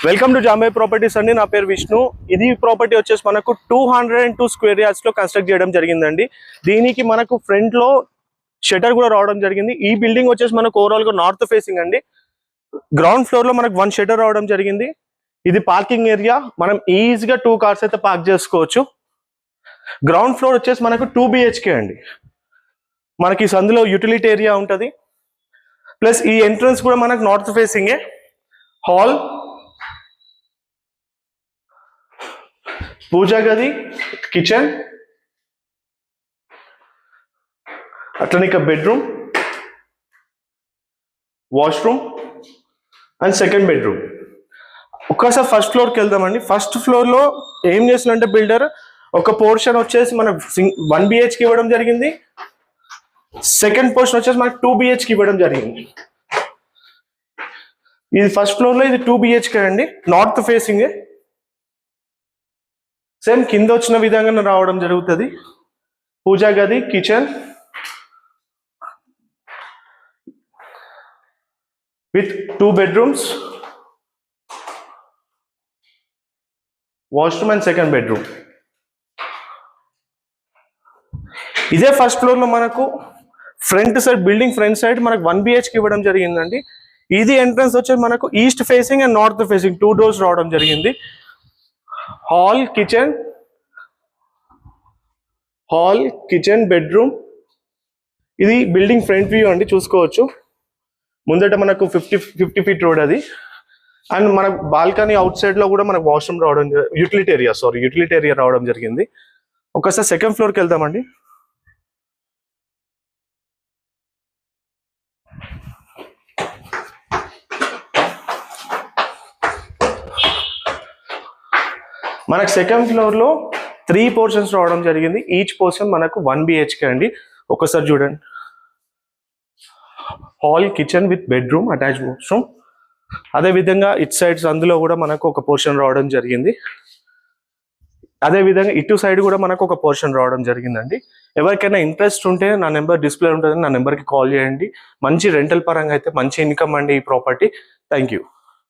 Welcome to జాంబే properties అండి. నా పేరు విష్ణు. ఇది ప్రాపర్టీ వచ్చేసి మనకు 202 స్క్వేర్ యార్డ్స్ లో కన్స్ట్రక్ట్ చేయడం జరిగిందండి. దీనికి మనకు ఫ్రంట్ లో షటర్ కూడా రావడం జరిగింది. ఈ బిల్డింగ్ వచ్చేసి మనకు ఓవరాల్ గా నార్త్ ఫేసింగ్ అండి. గ్రౌండ్ ఫ్లోర్ లో మనకు 1 షటర్ రావడం జరిగింది. ఇది పార్కింగ్ ఏరియా. మనం ఈజీగా 2 కార్స్ అయితే పార్క్ చేసుకోవచ్చు. గ్రౌండ్ ఫ్లోర్ వచ్చేసి మనకు 2 BHK అండి. మనకి సందులో యూటిలిటీ ఏరియా ఉంటుంది. ప్లస్ ఈ ఎంట్రన్స్ కూడా మనకు నార్త్ ఫేసింగే. హాల్, పూజా గది, కిచెన్, అట్లనే ఇక bedroom, washroom and second bedroom. ఒక్కసారి ఫస్ట్ ఫ్లోర్కి వెళ్దామండి. ఫస్ట్ ఫ్లోర్ లో ఏం చేసిందంటే బిల్డర్ ఒక పోర్షన్ వచ్చేసి మనకు 1 BHK ఇవ్వడం జరిగింది. సెకండ్ పోర్షన్ వచ్చేసి మనకు 2 BHK ఇవ్వడం జరిగింది. ఇది ఫస్ట్ ఫ్లోర్ లో ఇది 2 BHK అండి, నార్త్ ఫేసింగ్. సేమ్ కింద వచ్చిన విధంగా రావడం జరుగుతుంది. పూజా గది, kitchen with 2 bedrooms, washroom and second bedroom. ఇదే ఫస్ట్ ఫ్లోర్ లో మనకు front side, building front side మనకు 1 BHK ఇవ్వడం జరిగిందండి. ఇది ఎంట్రన్స్ వచ్చేసి మనకు east facing and north facing 2 doors రావడం జరిగింది. Hall, kitchen, bedroom. ఇది బిల్డింగ్ ఫ్రంట్ వ్యూ అండి, చూసుకోవచ్చు. ముందట మనకు 50 feet రోడ్ అది. అండ్ మన బాల్కనీ అవుట్ సైడ్ లో కూడా మనకు వాష్రూమ్ రావడం, యూటిలిటీ ఏరియా రావడం జరిగింది. ఒకసారి సెకండ్ ఫ్లోర్కి వెళ్దామండి. మనకు సెకండ్ ఫ్లోర్ లో 3 portions రావడం జరిగింది. ఈచ్ పోర్షన్ మనకు 1 BHK అండి. ఒకసారి చూడండి. Hall, kitchen with bedroom, attach washroom. అదే విధంగా ఇట్ సైడ్స్ అందులో కూడా మనకు ఒక పోర్షన్ రావడం జరిగింది. అదే విధంగా ఇటు సైడ్ కూడా మనకు ఒక పోర్షన్ రావడం జరిగిందండి. ఎవరికైనా ఇంట్రెస్ట్ ఉంటే నా నెంబర్ డిస్ప్లే ఉంటుంది, నా నెంబర్కి కాల్ చేయండి. మంచి రెంటల్ పరంగా అయితే మంచి ఇన్కమ్ అండి ఈ ప్రాపర్టీ. Thank you.